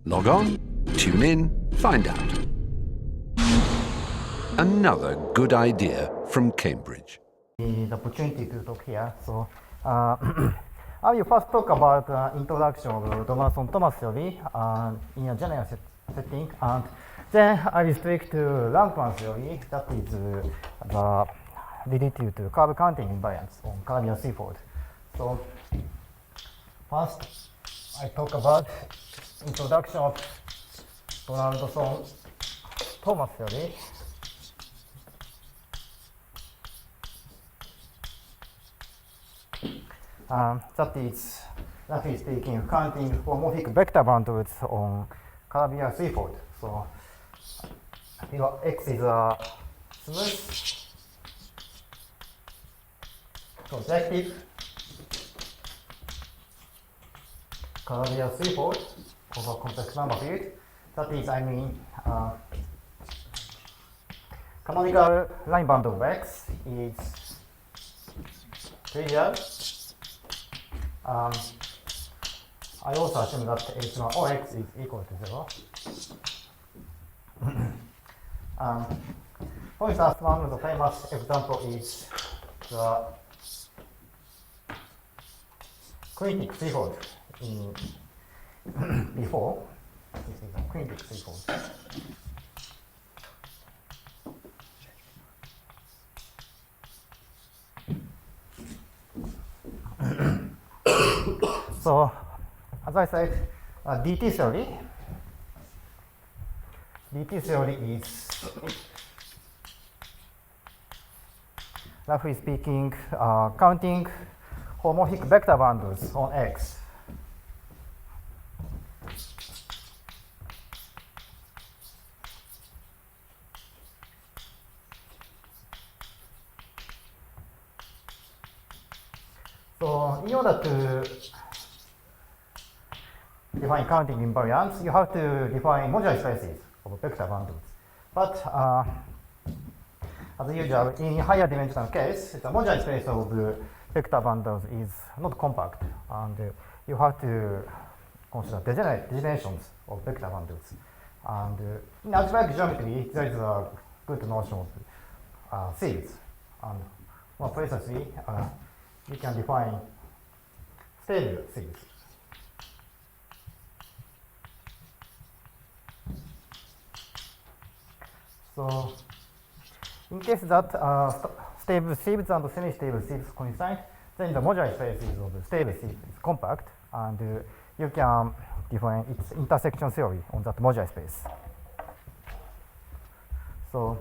Log on, tune in, find out. Another good idea from Cambridge. The opportunity to talk here. So, I will first talk about introduction of Donaldson Thomas theory in a general setting, and then I will stick to Langmuir theory, that is the relative to curve counting invariants on Calabi-Yau threefold. So, first, I talk about introduction of Donaldson Thomas theory. That is, roughly speaking, counting homomorphic vector boundaries on Calabi-Yau threefold. So, here X is a smooth projective Calabi-Yau threefold over complex number field. That is, I mean, canonical line boundary of X is trivial. I also assume that H1 or X is equal to 0. For instance, one of the famous example is the quintic threefold in before. This is a quintic threefold. So, as I said, DT theory is, roughly speaking, counting homomorphic vector boundaries on X. So, in order to define counting invariants, you have to define modular spaces of vector boundaries. But as usual, in higher dimensional case, the modular space of vector boundaries is not compact, and you have to consider degenerations of vector boundaries. And in algebraic geometry, there is a good notion of series. And more precisely, you can define stable series. So, in case that stable series and semi-stable series coincide, then the modular spaces of the stable series is compact, and you can define its intersection theory on that modular space. So,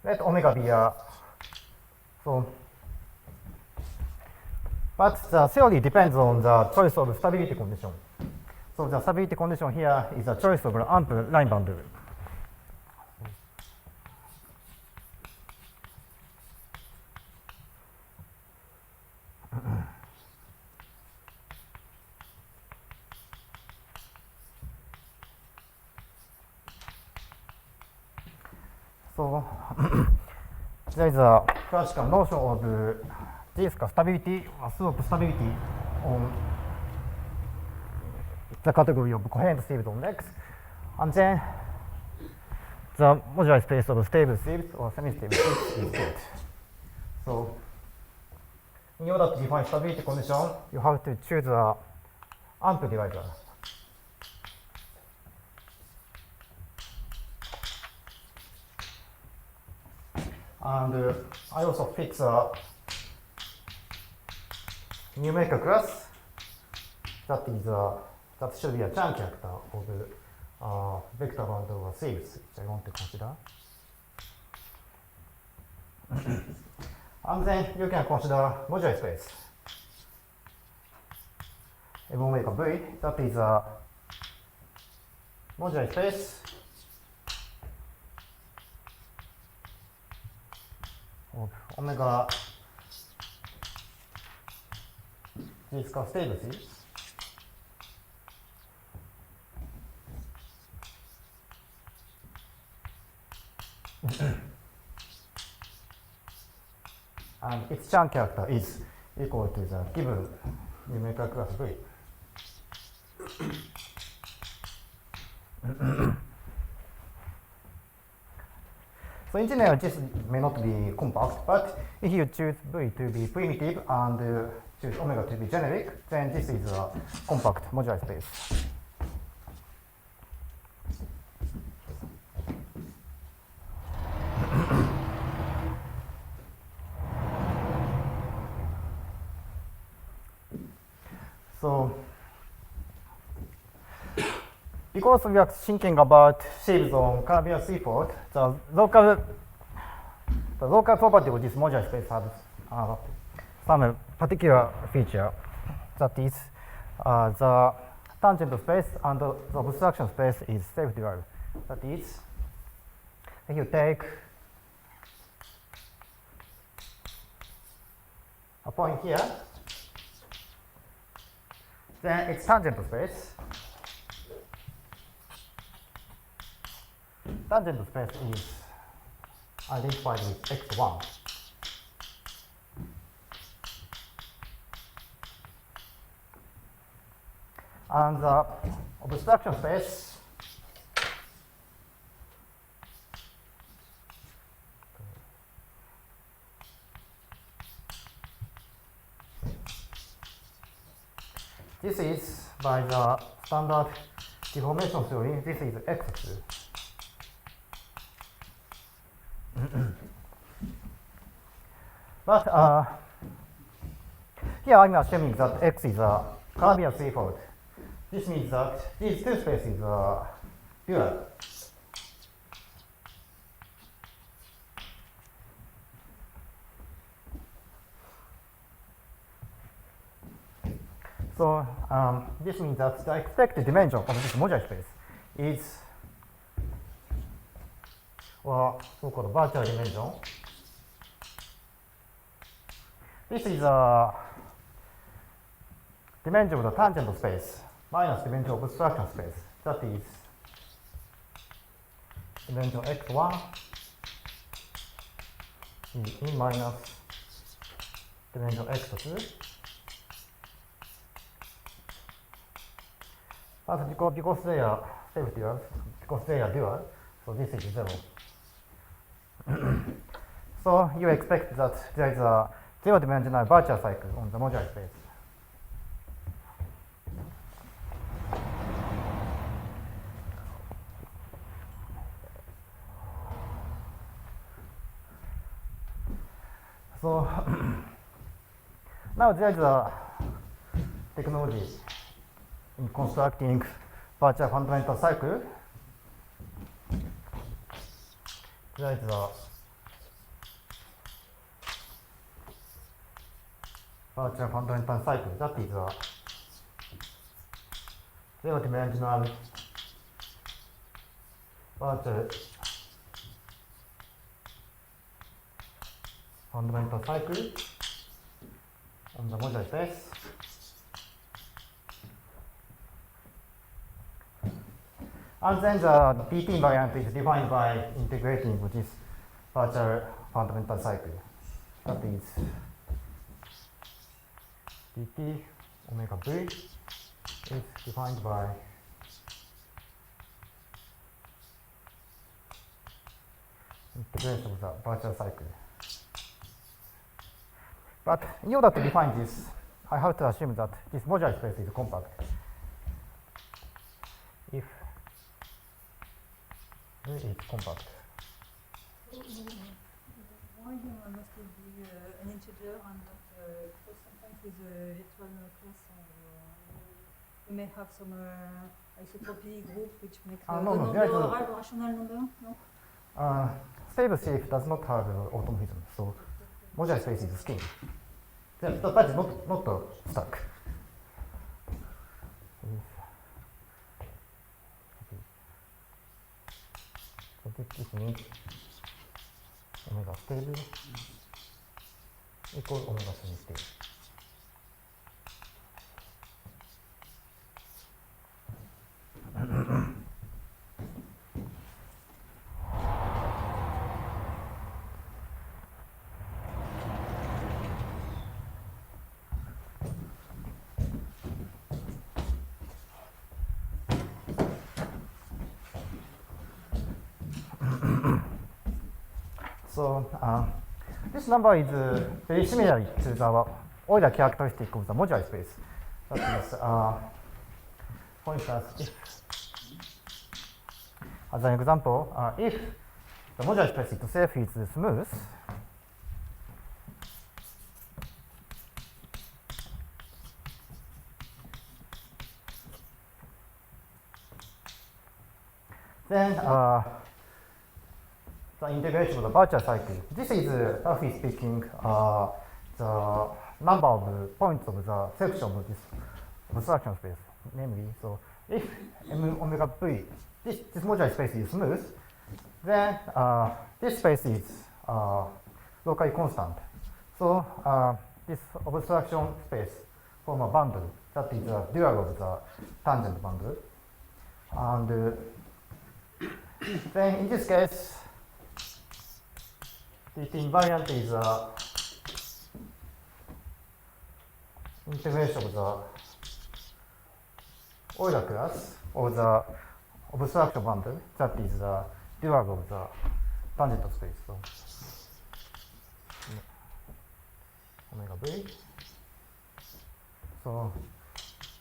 let omega be a but the theory depends on the choice of stability condition. So the stability condition here is a choice of an ample line boundary. So there is a classical notion of stability or slope stability on the category of coherent series on X, and then the modular space of stable series or semi-stable series is good. So, in order to define stability condition, you have to choose an ample divisor. And I also fix a numerical class that should be a Chan character of the vector boundary of series, which I want to consider. And then you can consider modular space. M omega V, that is a modular space of omega discuss stable series. And its Chan character is equal to the given numerical class V. So in general, this may not be compact, but if you choose V to be primitive and choose omega to be generic, then this is a compact modular space. So, because we are thinking about shapes on Calabi-Yau seafloor, the local property of this modular space has some particular feature, that is the tangent space and the obstruction space is self-derived. That is, if you take a point here, then its tangent space. Tangent space is identified with x1. And the obstruction space this is by the standard deformation theory, this is x2. But here I'm assuming that x is a Calabi-Yau seafloor. This means that these two spaces are dual. So this means that the expected dimension of this modular space is, or so-called virtual dimension. This is a dimension of the tangent space minus dimension of obstruction space. That is dimension x1 in minus dimension x2. But because they are self-dual, because they are dual, so this is 0. So you expect that there is a zero-dimensional virtual cycle on the modular space. So now there is a technology in constructing virtual fundamental cycle. There is a virtual fundamental cycle, that is a zero-dimensional virtual fundamental cycle on the modular space. And then the dt invariant is defined by integrating with this virtual fundamental cycle. That is dt omega v is defined by integration of the virtual cycle. But in order to define this, I have to assume that this modular space is compact. If V is compact. Why must it be an integer and not because sometimes with a virtual class we may have some isotropy group which makes the number a rational number? No? Stable shape does not have automorphism, so modular space is scalar. That is not stuck. So this means omega stable equals omega semi-stable. So this number is very similar to the Euler characteristic of the modular space. That is, for instance, if, as an example, if the modular space itself is smooth, then the integration of the virtual cycle. This is, roughly speaking, the number of points of the section of this obstruction space. Namely, so if m omega v, this modular space is smooth, then this space is locally constant. So this obstruction space form a bundle that is a dual of the tangent bundle. And then in this case, this invariant is integration of the Euler class of the obstruction bundle that is the dual of the tangent space. So omega v. So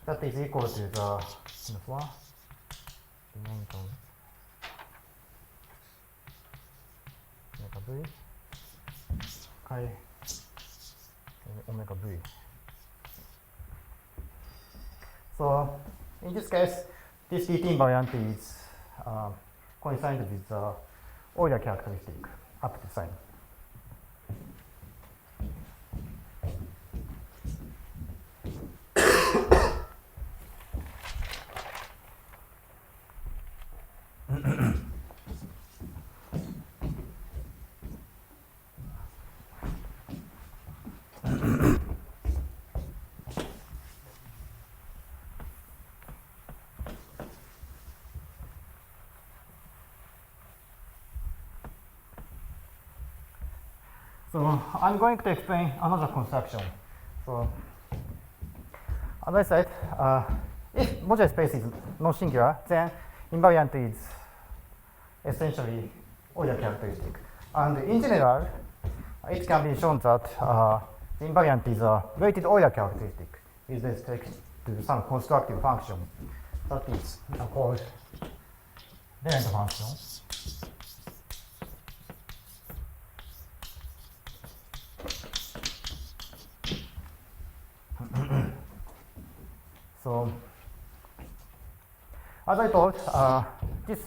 that is equal to the -1 dimension omega v chi omega v. So in this case, this DT invariant is coincident with the Euler characteristic up to sign. So I'm going to explain another construction. So as I said, if modular space is non-singular, then invariant is essentially Euler characteristic. And in general, it can be shown that the invariant is a weighted Euler characteristic with respect to some constructive function that is called Lorentz function. So, as I told, this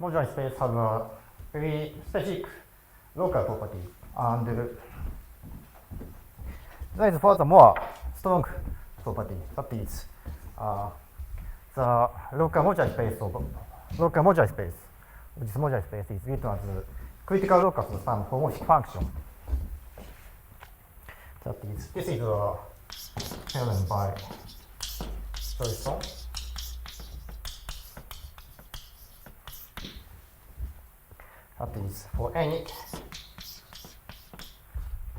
modular space has a very specific local property, and there is furthermore strong property, that is the local modular space of this modular space is written as critical locus of some homomorphic function. That is, this is a theorem by Joyson. That is, for any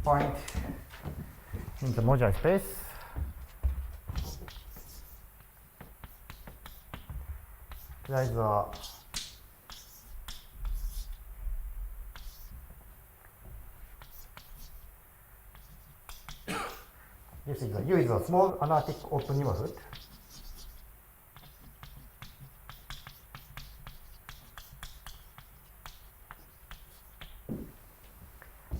point in the modular space, there is a this is a U is a small analytic open neighborhood.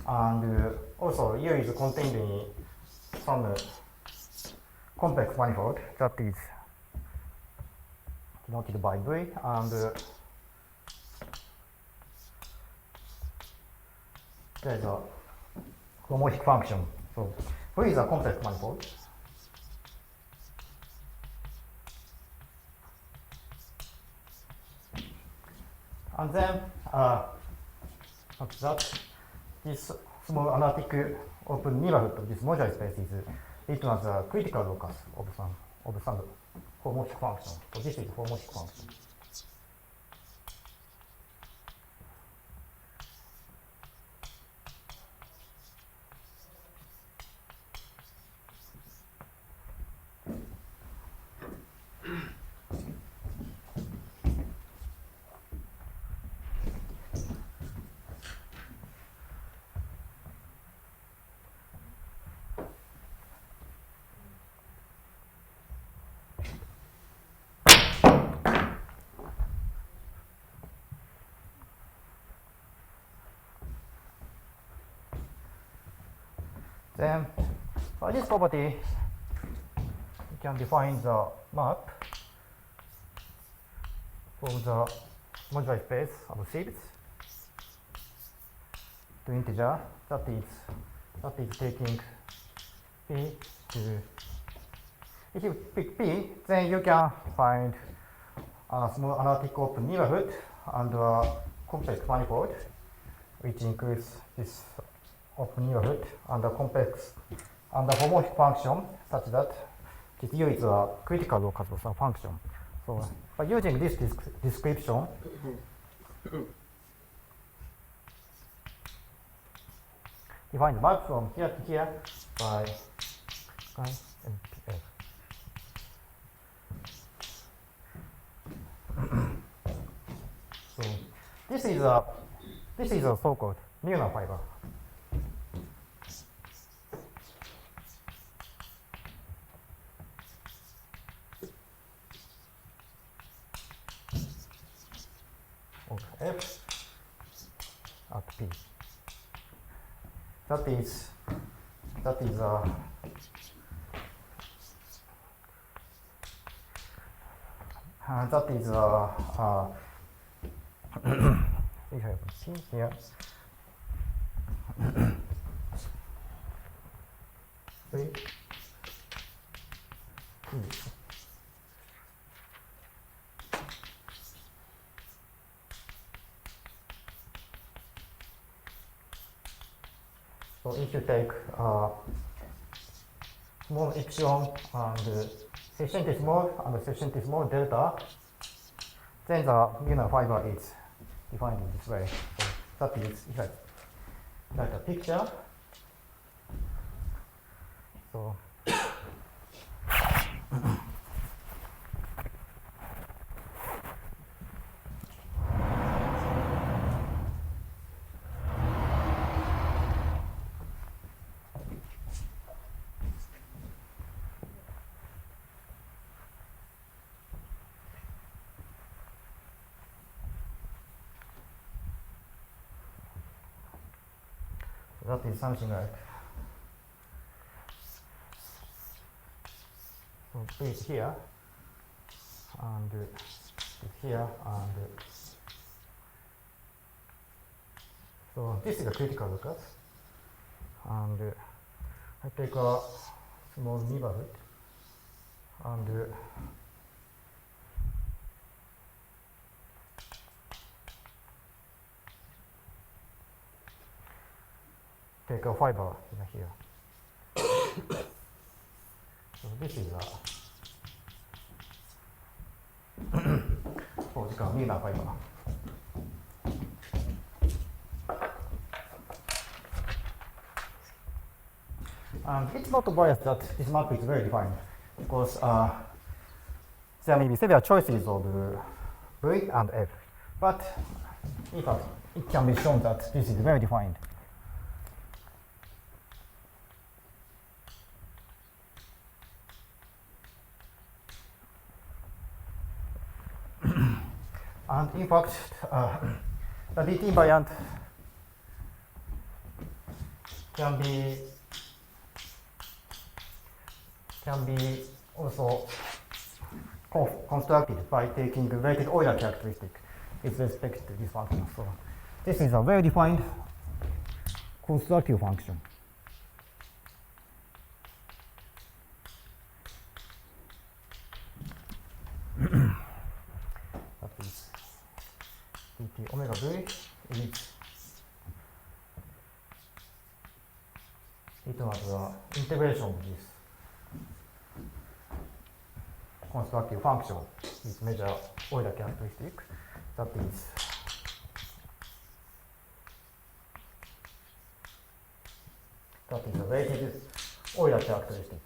And also U is contained in some complex manifold that is denoted by V, and there is a homomorphic function. So V is a complex manifold. And then after that, this small analytic open neighborhood of this modular space is written as a critical locus of some homomorphic function. So this is a homomorphic function. Then by this property, you can define the map for the modular space of shifts to integer that is taking p to. If you pick p, then you can find a small analytic open neighborhood and a complex manifold, which includes this open neighborhood and a complex and a homomorphic function such that this U is a critical locus of a function. So by using this description, define the map from here to here by NPF. So this is a so-called Milnor fiber. Of F at P. That is we have P here. Three. So if you take small epsilon and sufficiently small delta, then the Milnor fiber is defined in this way. So that is like a picture. So that is something like base here and here and so this is a critical locus and I take a small neighborhood and take a fiber in here. So this is a physical Milnor fiber. And it's not obvious that this map is very defined because there may be several choices of V and F, but in fact it can be shown that this is very defined. And in fact, the DT invariant can be also constructed by taking the weighted Euler characteristic with respect to this function. So this is a well defined constructive function. That is dt omega v is it was the integration of this constructive function with measure Euler characteristic. That is a weighted Euler characteristic.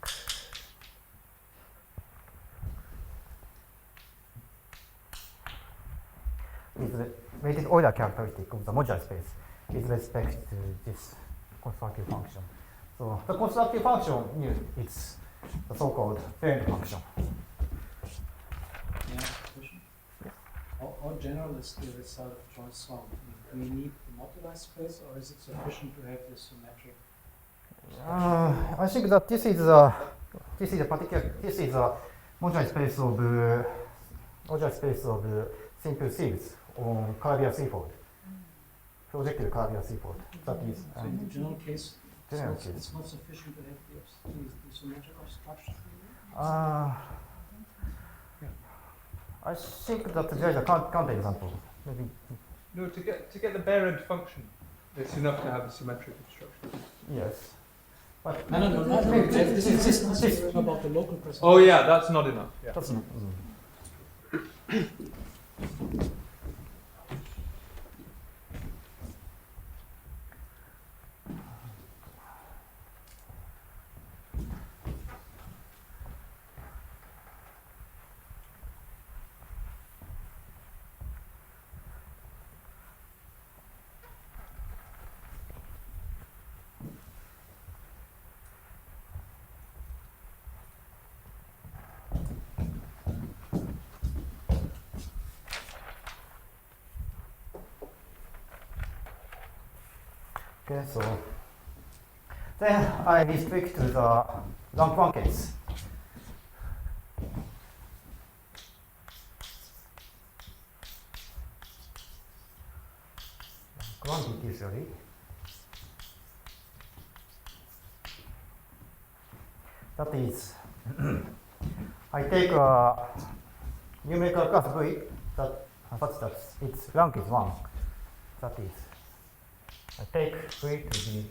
Is the weighted Euler characteristic of the modular space with respect to this constructive function. So the constructive function is the so-called parent function. Yeah, question. Yes. How general is the result of joint sum? Do we need the modular space, or is it sufficient to have this symmetric? I think that this is a modular space of simple series on Calabi-Yau seafold, projected Calabi-Yau seafold. That is So in the general case, general case. it's not sufficient to have the symmetric obstruction. I think that there is a counterexample. Maybe No, to get the bare end function, it's enough to have a symmetric obstruction. yes, but No, maybe this is about the local presentation. Oh yeah, that's not enough. Yeah. that's not. Okay, so then I restrict to the rank 1 case. Quantity theory. That is, I take a numerical class V such that its rank is 1. That is, I take V to be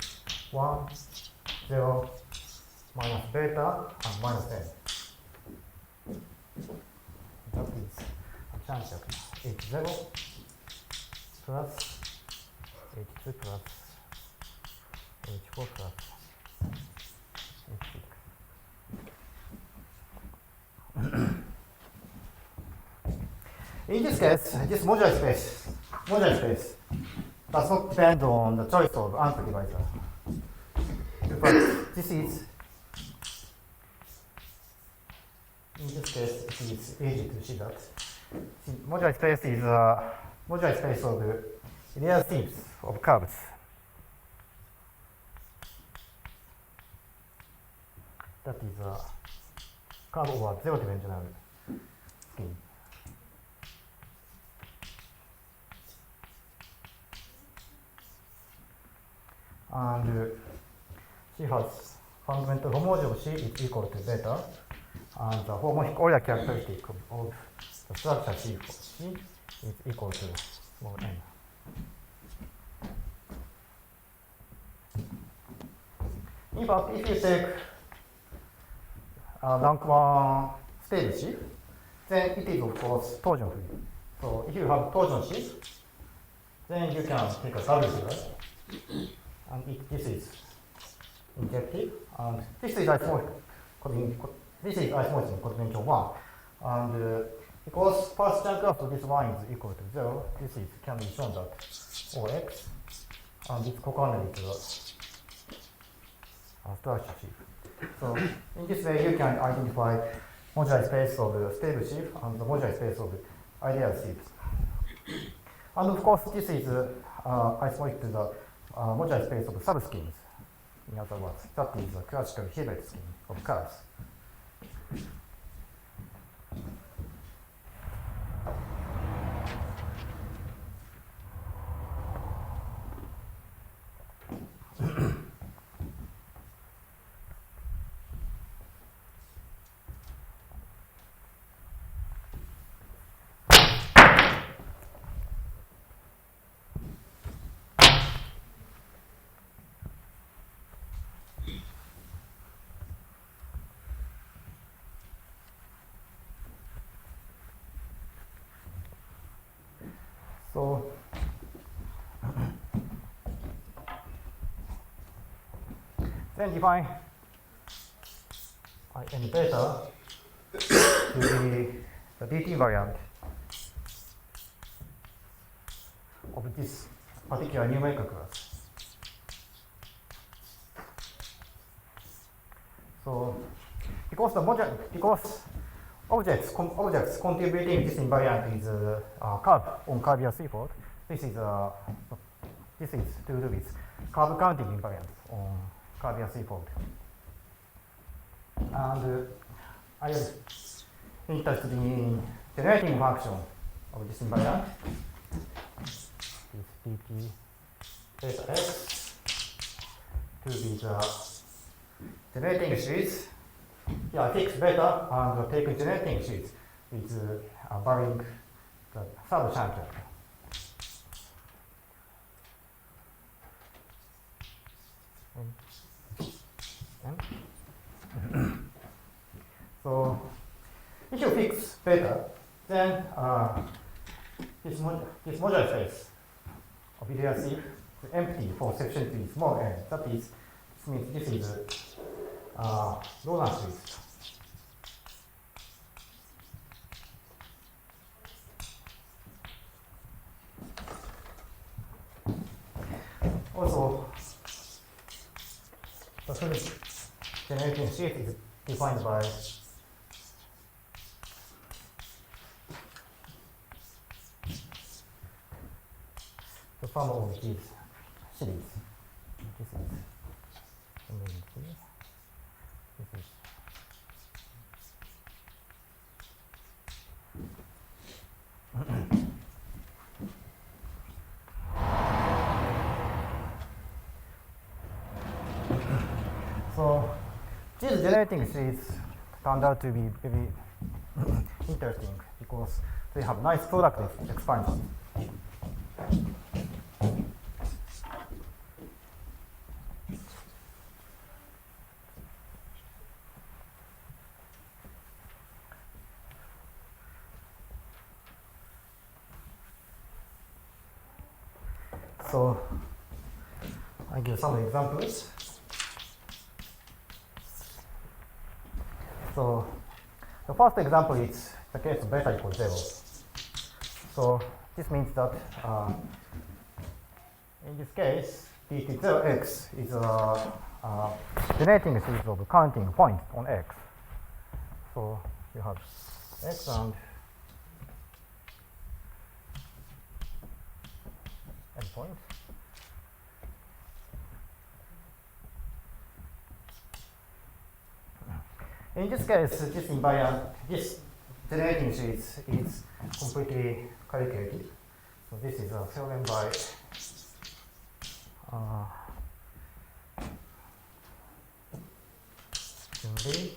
1, 0, minus beta, and minus n. That is a chance of H0 plus H2 plus H4 plus H6. In this case, this modular space does not depend on the choice of answer divisor. But this is, in this case, it is easy to see that. Modular space is a modular space of real series of curves. That is a curve over zero-dimensional scheme. And she has fundamental homology is equal to beta, and the homologic Euler characteristic of the structure C is equal to small n. In fact, if you take rank 1 stable sheaf, then it is of course torsion free. So if you have torsion sheaf, then you can take a double device, and this is injective, and this is isomorphic. This is isomorphic in coordination 1, and because first chunk of this line is equal to 0, this is can be shown that OX, and its cokernel is a structure sheaf. So in this way, you can identify modular space of the stable sheaf and the modular space of the ideal sheaves. And of course, this is isomorphic to the modular space of subschemes. In other words, that is a classical Hilbert scheme of curves. So then define n beta to be the DT variant of this particular numerical class. So because objects contributing this invariant is a curve on Calabi-Yau seafold. This is to do with curve counting invariant on Calabi-Yau. And I am interested in generating function of this invariant. This dt beta x to be the generating series. Here I fix beta and take generating series with varying the third chapter. So if you fix beta, then this modular space of idiocy is empty for section 3 small n. That is, this means this is Roland series. Also, the first generating sheet is defined by the sum of these series. This is this is so these generating series turned out to be very interesting because they have nice product expansion. So I give some examples. So the first example is the case of beta equals 0. So this means that in this case, dt0x is a generating series of counting points on x. So you have x and endpoint. In this case, this invariant, this generating series is completely calculated. So this is a theorem by Junlei,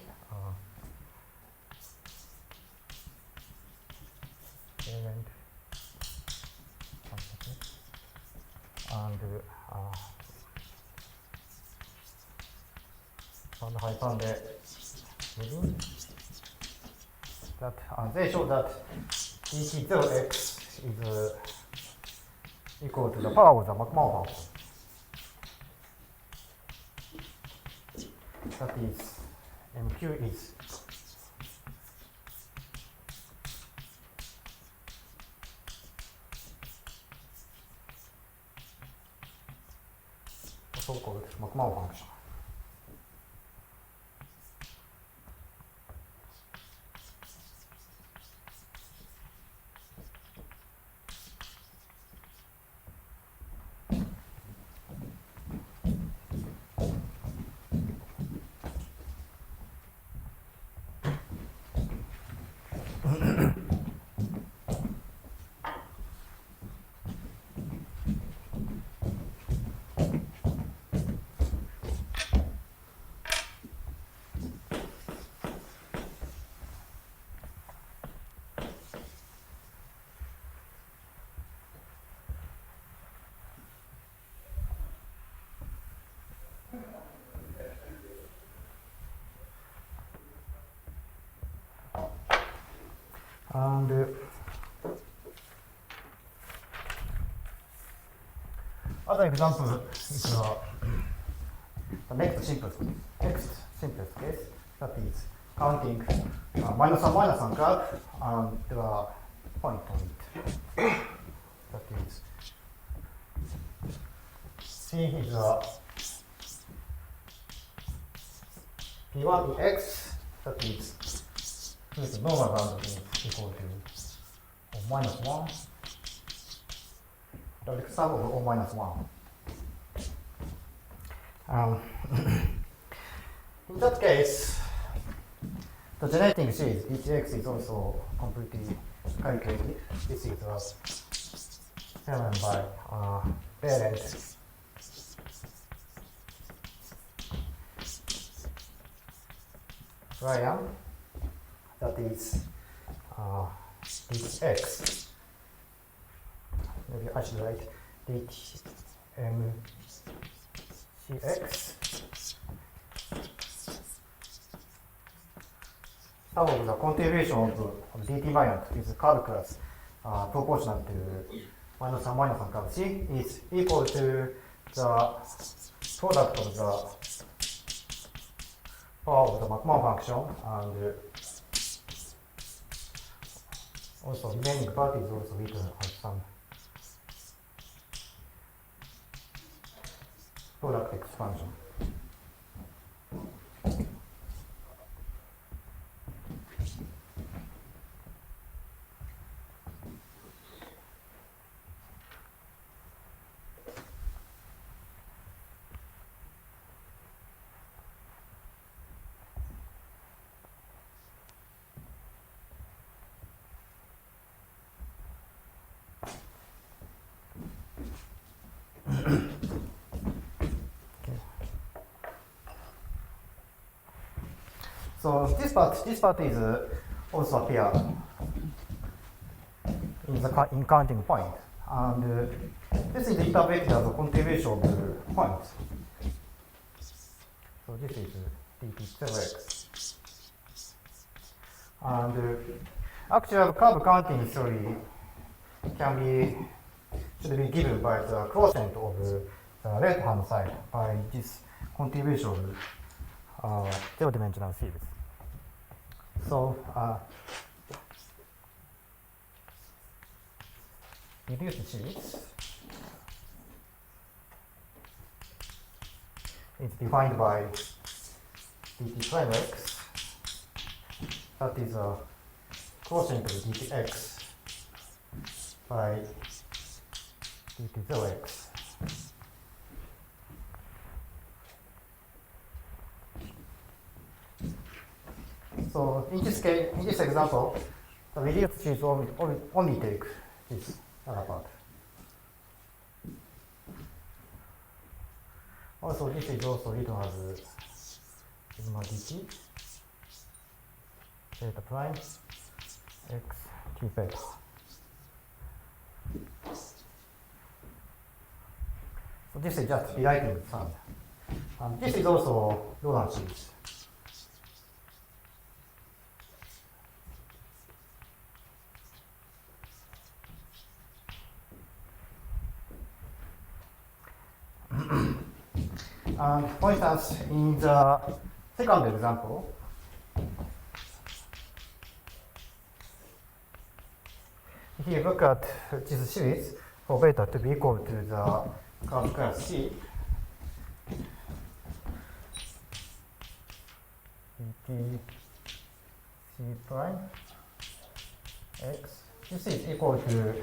and Hypande that they show that dt0x is equal to the power of the McMahon function. That is, MQ is the so-called McMahon function. And other example is the next simplest case, that is counting -1 graph and there are point on it. That is C is P1 in X, that is the normal round is equal to O minus 1, the sum of O minus 1. In that case, the generating series dtx is also completely calculated. This is a theorem by parent. Ryan, that is dx. Maybe I should write dmcx. Some of the contribution of dt variant with calculus proportional to minus 1 minus 1 curve C is equal to the product of the power of the Mach-Mon function, and also remaining part is also written as some product expansion. So this part is also appear in counting point, and this is interpreted as a contribution of the points. So this is dt0x, and actual curve counting theory should be given by the quotient of the left hand side by this contribution zero-dimensional series. So reduced series is defined by dt prime x, that is a quotient of dtx by dt0x. So in this case, in this example, the reduced series only take this other part. Also, this is also written as sigma dt theta prime x t theta. So this is just rewriting sum. And this is also Laurent series. And for instance, in the second example, if you look at this series for beta to be equal to the curve class C, dt C prime x, this is equal to,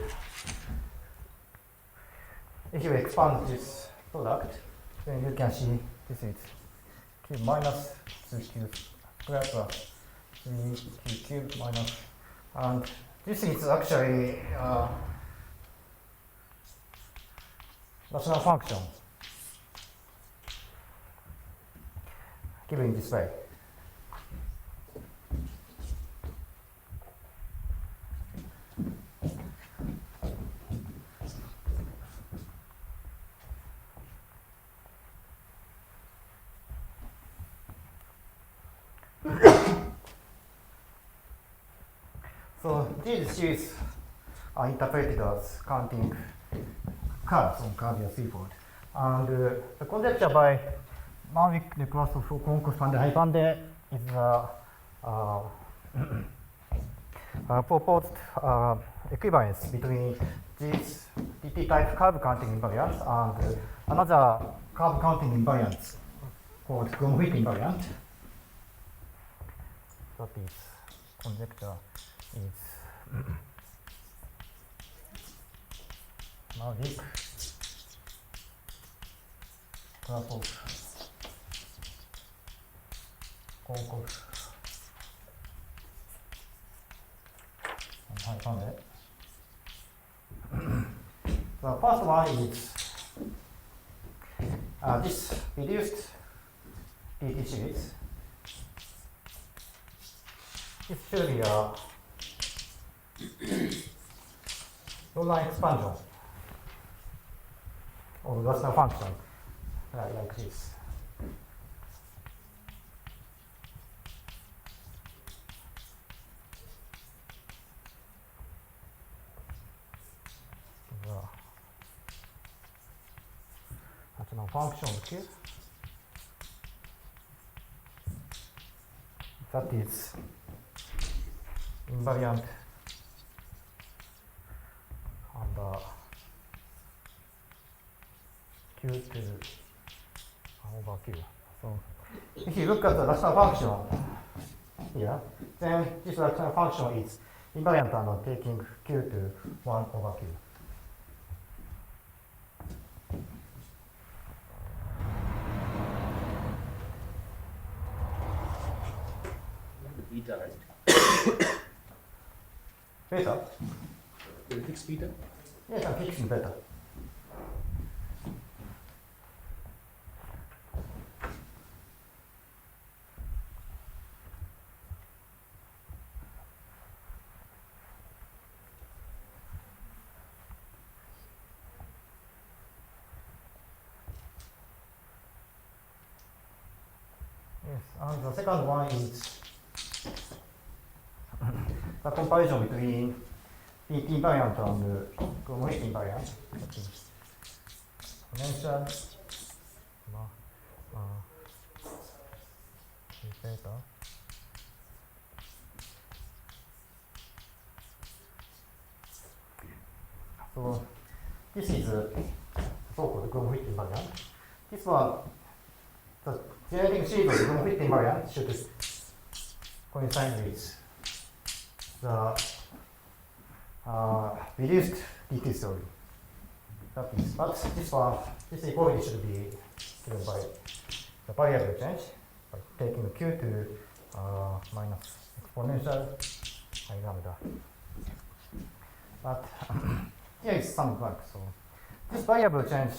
if you expand this product, then you can see this is q minus 2q square plus 3q cubed minus, and this is actually rational function given this way. So these series are interpreted as counting curves on Calabi-Yau seaboard. And the conjecture by Manwick, Leclerc, Concourse, van der Heijpande is proposed equivalence between this dt-type curve counting invariant and another curve counting invariant called Gromfit invariant. That is conjecture is Manwick, Leclerc, 広告。はい、found it. The first one is this reduced DT series. This should be a Roman expansion of rational function like this. Rational function of Q that is invariant under Q to over Q. So if you look at the rational function here, then this rational function is invariant under taking Q to 1 over Q. Beta, right? Beta? Will fix beta? Yes, I'm fixing beta. Yes, and the second one is the comparison between PT invariant and Gromit invariant. Exponential beta. So this is so-called Gromit invariant. This one, the generating series of Gromit invariant should coincide with the reduced DT theory. That is, but this equality should be given by the variable change by taking Q to minus exponential I lambda. But here is some bug. So this variable change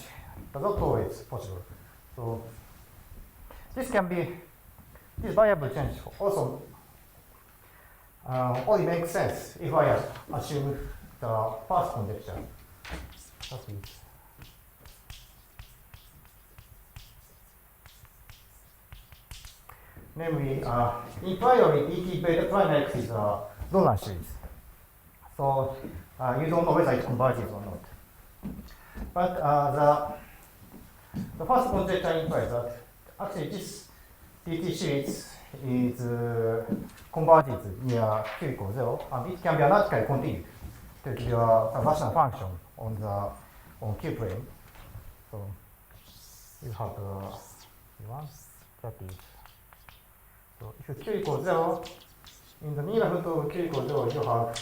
does not always possible. So this variable change also only makes sense if I assume the first conjecture. That is, namely, in priori, dt beta prime x is a Lorentz series. So you don't know whether it converges or not. But the first conjecture implies that actually this dt series is converges near q equals 0, and it can be analytically continued to give you a rational function on q plane. So you have one that is, so if q equals 0, in the neighborhood of q equals 0, you have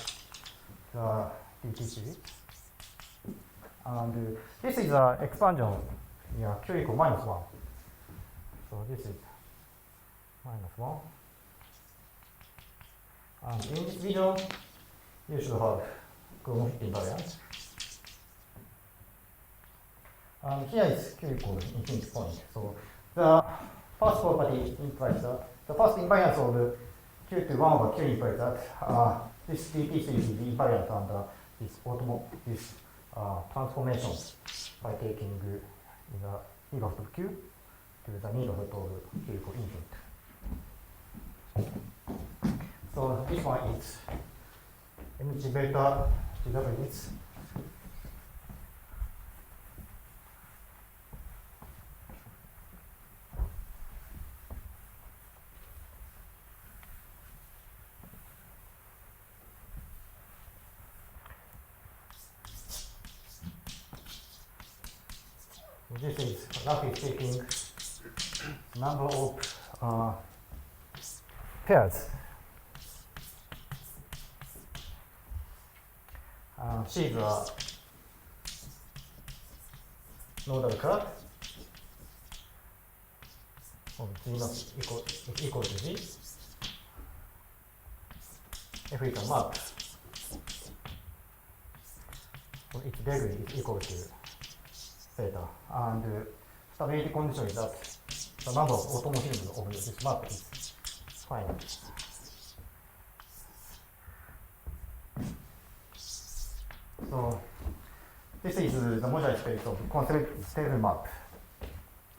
the dt series, and this is an expansion near q equals minus 1. So this is minus 1. And in this region, you should have Gromit invariant. And here is q equals infinity point. So the first property implies that the first invariance of q to 1 over q implies that this dt series is invariant under this transformation by taking the neighborhood of q to the neighborhood of q equals infinite. So this one is mg beta gw is this is roughly speaking number of pairs. C is a nodal curve. of G not equal to G, if we can map for each degree is equal to theta, and stability condition is that the number of automorphisms of this map is finite. So this is the moduli space of stable map,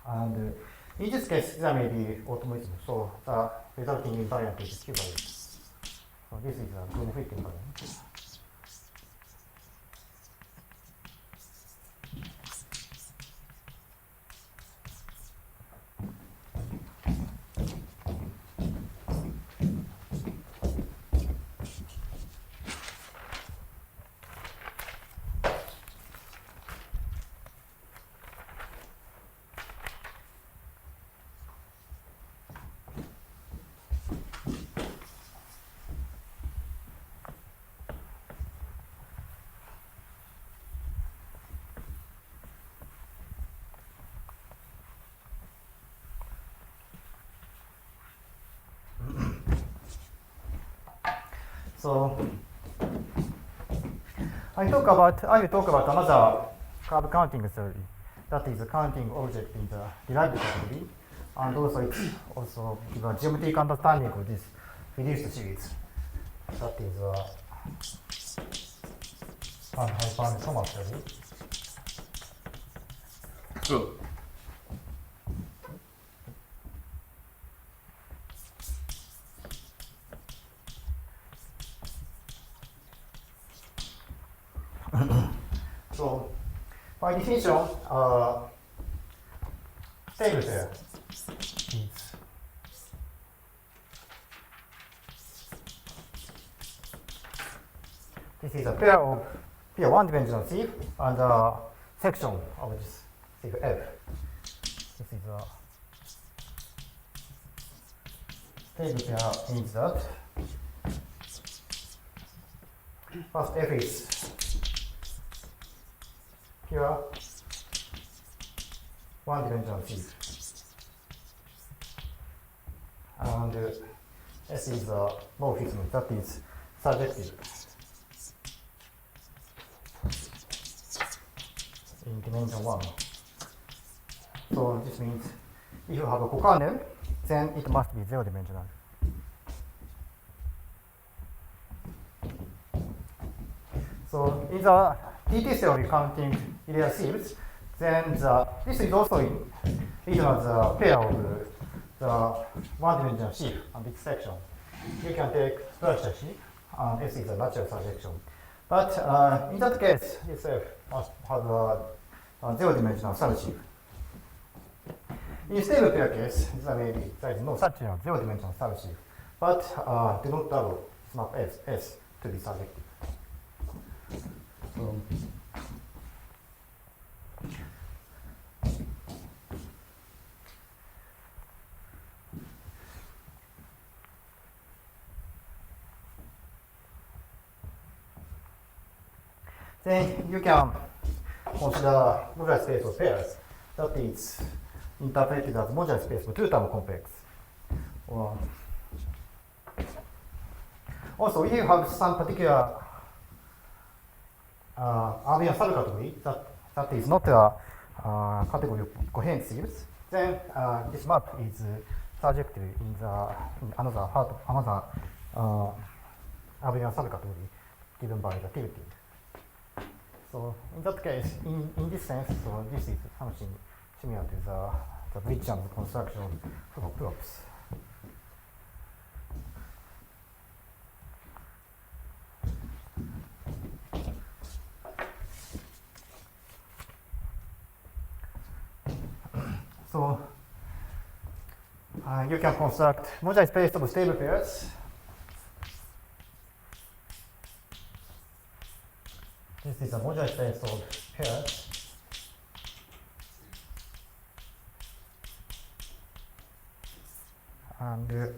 and in this case there may be automorphism, so the resulting invariant is equivalent. So this is a good fit invariant. So I will talk about another curve counting theory, that is counting object in the derived category, and also it also gives a geometric understanding of this reduced series. That is Thomas theory. True. So, by definition, stable pair is this is a pair of pure one-dimensional sieve and a section of this sieve F. This is a stable pair means that first F is pure one-dimensional sieve, and S is a morphism that is surjective in dimension 1. So this means if you have a cokernel, then it must be zero-dimensional. So in the TT theory counting ideal sieves, then this is also written as a pair of the one-dimensional sieve and its section. You can take structure sieve, and S is a natural surjection. But in that case, SF must have a zero-dimensional sursieve. In stable pair case, there is no such a zero-dimensional sursieve, but do not allow map S to be surjective. Then you can consider modular space of pairs that is interpreted as modular space of two-term complex. Also, if you have some particular Arbian subcategory that is not a category of coherent sieves, then this map is surjective in another Arbian subcategory given by the tilting. So in that case, in this sense, so this is something similar to the Bridgeham's construction of props. So you can construct modular space of stable pairs. This is a modular space of pairs. And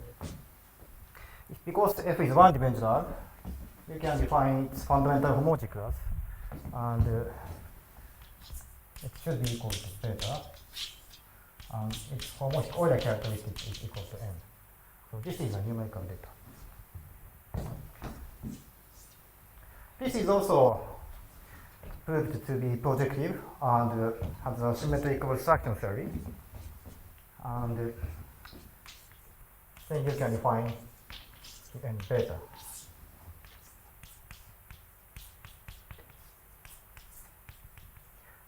because F is one-dimensional, you can define its fundamental homology class, and it should be equal to theta. its homomorphic Euler characteristic is equal to n. So this is a numerical data. This is also proved to be projective and has a symmetrical abstraction theory. And then you can define n beta.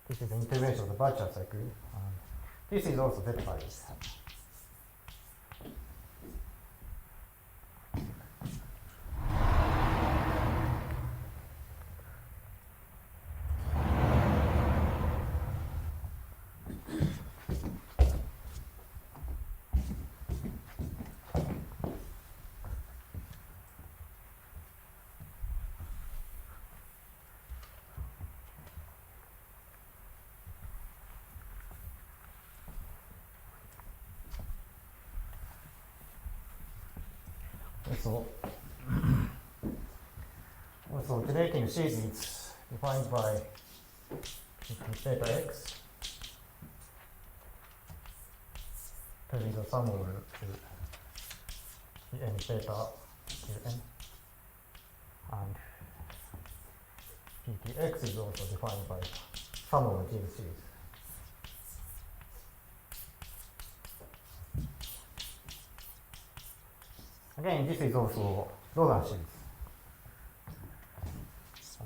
This is the intervention of the virtual cycle. This is also very valid. Also generating sheet is defined by theta x telling the sum over to n beta to n, and ptx is also defined by sum over g sheets. Again, this is also Logan sheets.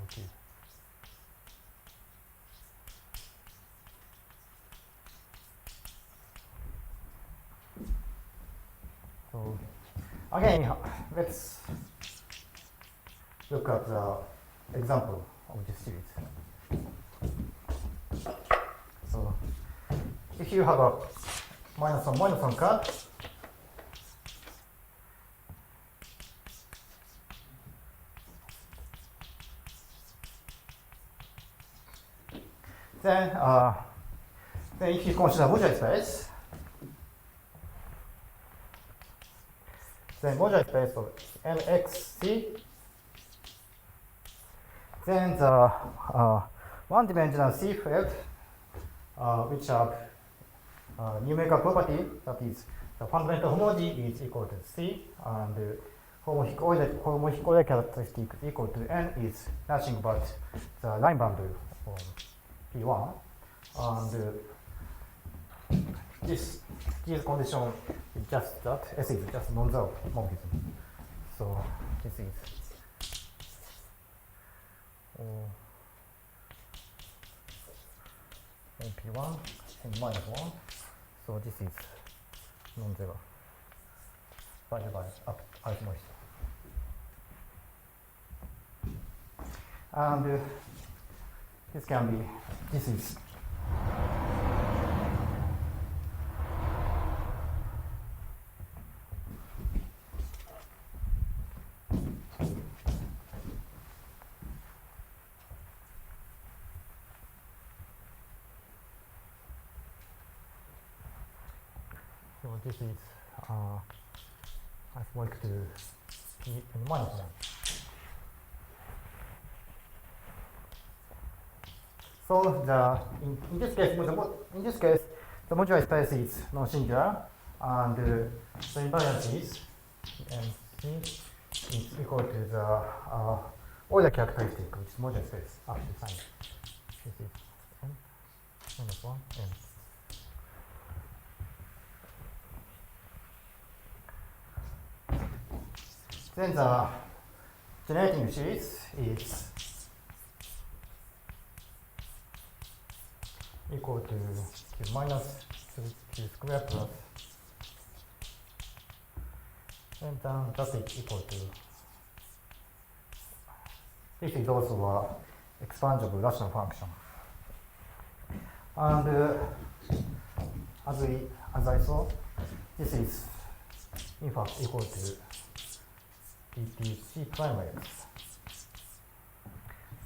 Okay. So again, let's look at the example of this series. So if you have a -1 card, then if you consider modular space, then modular space of nxc, then the one-dimensional C field, which have numerical property, that is the fundamental homology is equal to C, and the homomorphic Euler characteristic equal to n is nothing but the line boundary of P1, and this condition is just that S is just non-zero morphism. So this is P1 and -1. So this is non-zero divided by isomorphism. And this can be, this is isomorphic to P and -1. So in this case, the modular space is non-singular, and the invariance is MC is equal to the Euler characteristic, which is modular space after sign. This is n -1 n. Then the generating sheet is equal to q minus q squared plus, and then that is equal to, this is also a expandable rational function. And as I saw, this is in fact equal to dt prime x.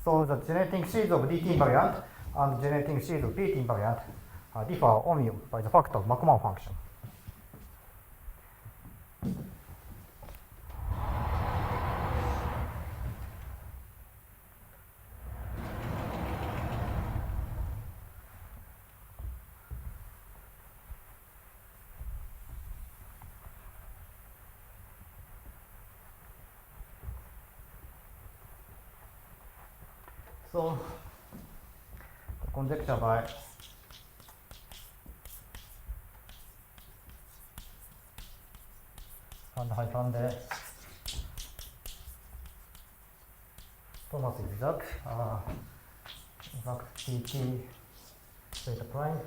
So the generating sheets of dt invariant and generating sheets of pt invariant differ only by the factor of Markov function. So the conjecture by and hyphen de Thomas is that in fact tt theta prime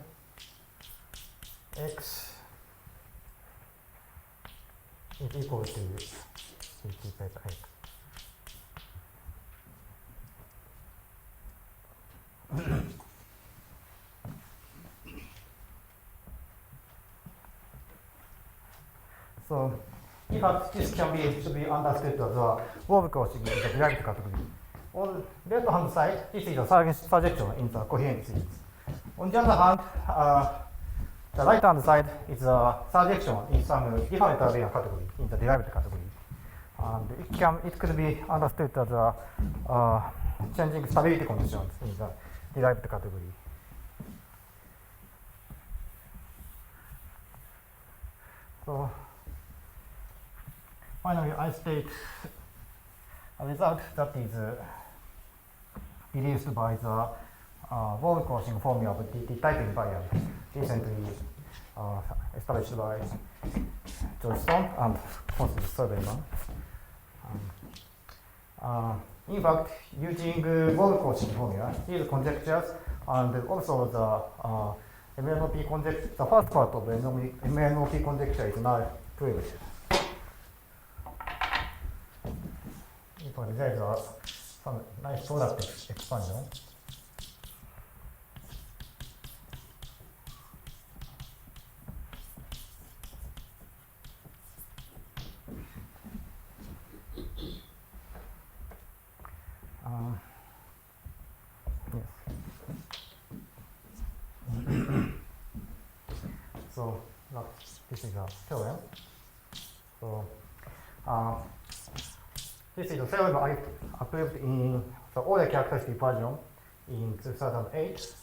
x is equal to tt theta x. So, in fact, this should be understood as a Wolff coaching in the derived category. On the left hand side, this is a surjection in the coherent series. On the other hand, the right hand side is a surjection in some different area category in the derived category. And it could be understood as a changing stability conditions in the derived category. So finally, I state a result that is deduced by the Wolff-Cauchy formula of the type invariant recently established by Johnstone and Francis Surveyman. In fact, using Wolff-Cauchy formula, these conjectures and also the MNOP conjecture, the first part of the MNOP conjecture is now proved. In fact, there is some nice product expansion. Yes. So this is a theorem. So this is a theorem I approved in the order characteristic version in 2008.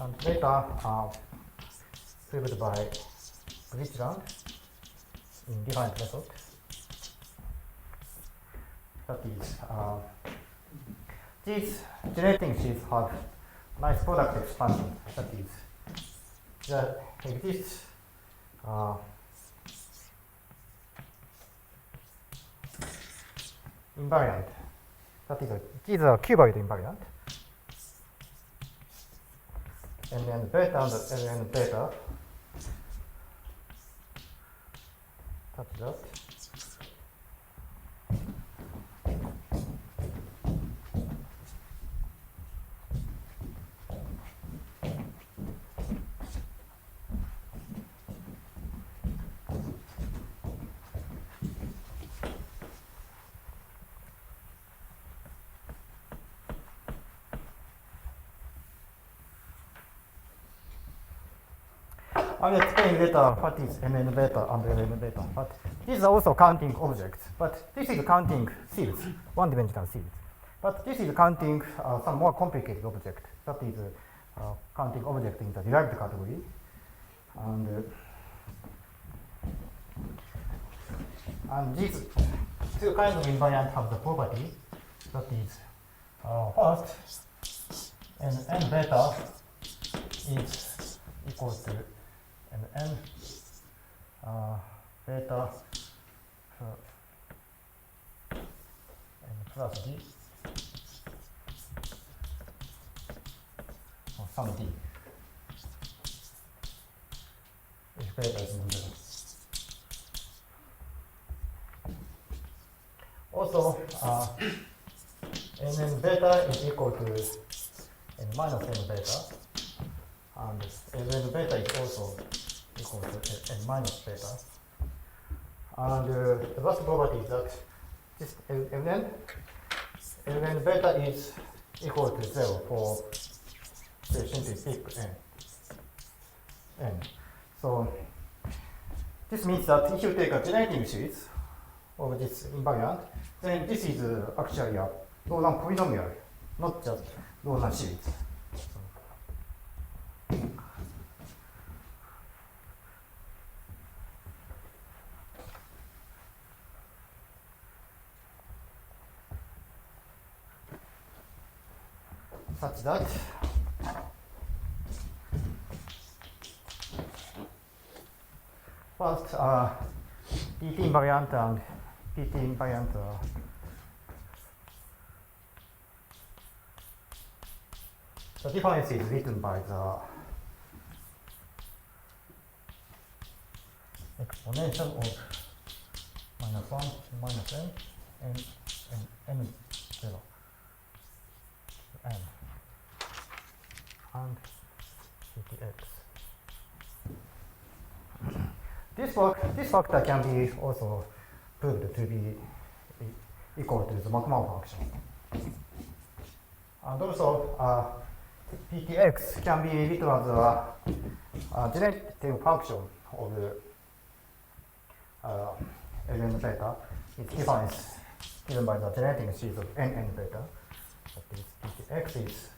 And later proved by Richland in different methods. That is, these generating sheets have nice product expansion. That is, there exists invariant. That is, it is a cuboid invariant. And then beta and then beta. That's that. I will explain later what is Mn beta and Ln beta. But these are also counting objects. But this is counting fields, one-dimensional fields. But this is counting some more complicated object. That is counting object in the derived category. And these two kinds of invariant have the property that is first, N beta is equal to N beta N plus D or some D if beta is in the middle. Also, N beta is equal to N minus N beta, and N beta is also equal to N minus beta. And the last property is that this Ln beta is equal to 0 for simply pick n. So this means that if you take a generating series of this invariant, then this is actually a Laurent polynomial, not just Laurent series. such that first PT invariant and PT invariant the difference is written by the exponential of minus 1 minus n n 0 n and ptx. This factor can be also proved to be equal to the maximum function. And also ptx can be written as a generative function of ln beta. Its difference given by the generating series of n beta. But this ptx is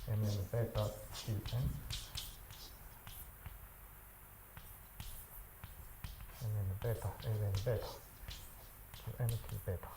mn beta qn mn beta ln beta qn q beta.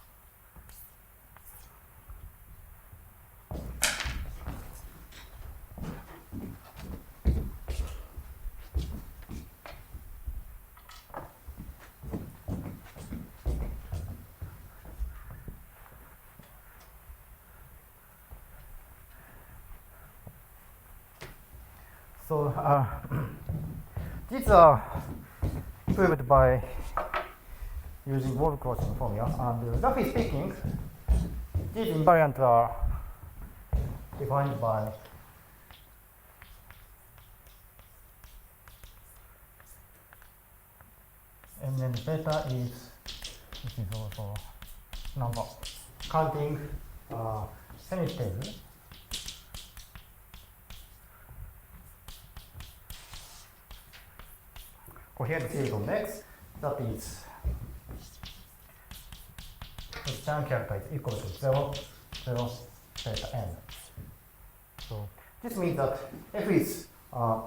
So these are proved by using Wolff-Cauchy formula, and roughly speaking, these invariants are defined by mn beta is, this is also number counting semi-stable coherent series of x, that is its Chan character is equal to 0, 0, beta n. So this means that f is a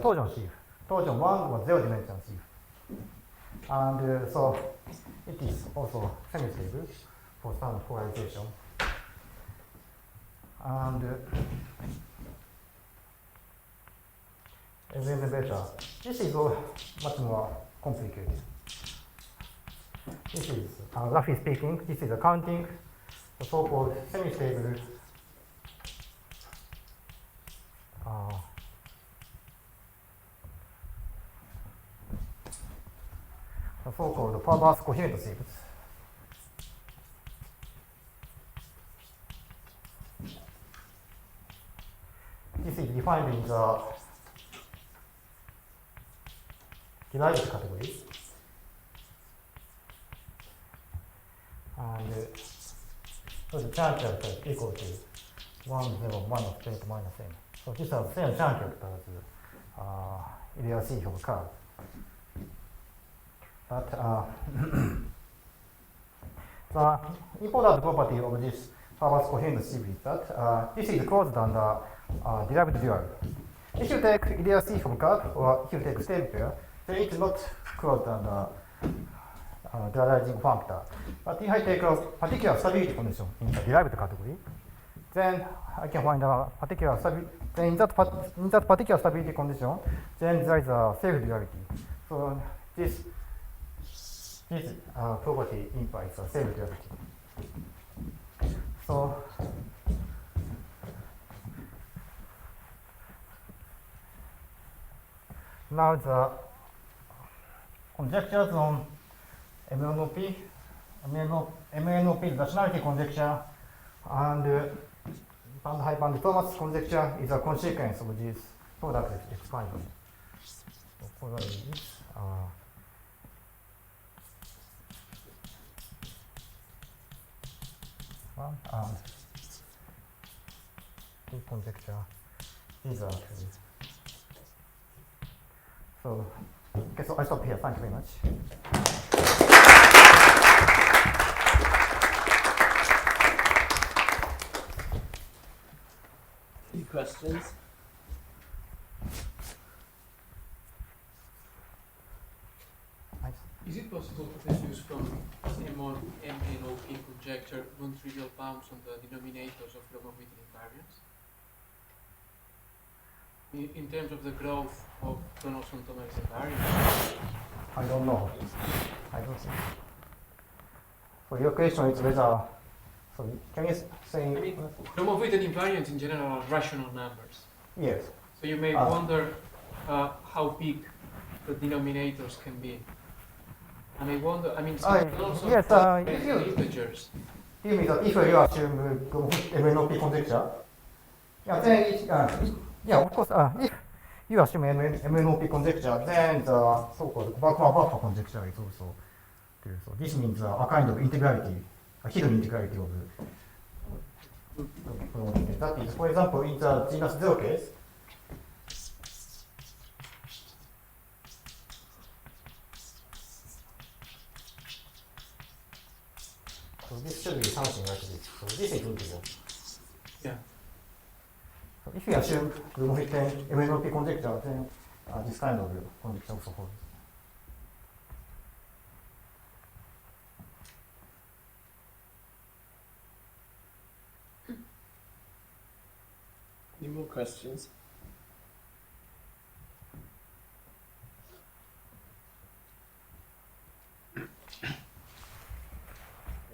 torsion sheaf, torsion 1 or 0 dimension sheaf. And so it is also semi-stable for some polarization. And ln beta, this is much more complicated. This is, roughly speaking, this is accounting the so-called semi-stable the so-called perverse coherent series. This is defined in the derived category. And so the Chan character is equal to 1, 0, minus beta minus n. So these are the same Chan characters idiocy of curve. But the important property of this perverse coherent series is that this is closed under derived dual. If you take idiocy from curve or if you take stable pair, then it is not closed under dualizing functor. But if I take a particular stability condition in the derived category, then I can find a particular stability. Then in that particular stability condition, then there is a self-duality. So this property implies a self-duality. So now the conjectures on MNOP, rationality conjecture, and band-high-band Thomas conjecture is a consequence of this product expansion. So probably this one and this conjecture is actually. So, okay, so I stop here. Thank you very much. Any questions? possible to deduce from MNOP conjecture non-trivial bounds on the denominators of Gromov-Witten invariants? In terms of the growth of Donaldson-Thomas invariants? I don't know. I don't think. So your question is whether. So can you say? I mean, Gromov-Witten invariants in general are rational numbers. Yes. So you may wonder how big the denominators can be. And I wonder, I mean, also yes, if you, integers. do you mean that if you assume MNOP conjecture? Yeah, then yeah, of course, if you assume MNOP conjecture, then the so-called buffer conjecture is also true. So this means a kind of integrality, a hidden integrality of the that is, for example, in the genus 0 case, so this should be something like this. So this is integral. Yeah. So if you assume Gromov-Witten MNOP conjecture, then this kind of conjecture also holds. Any more questions?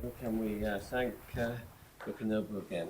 Well, can we thank Yukinobu again?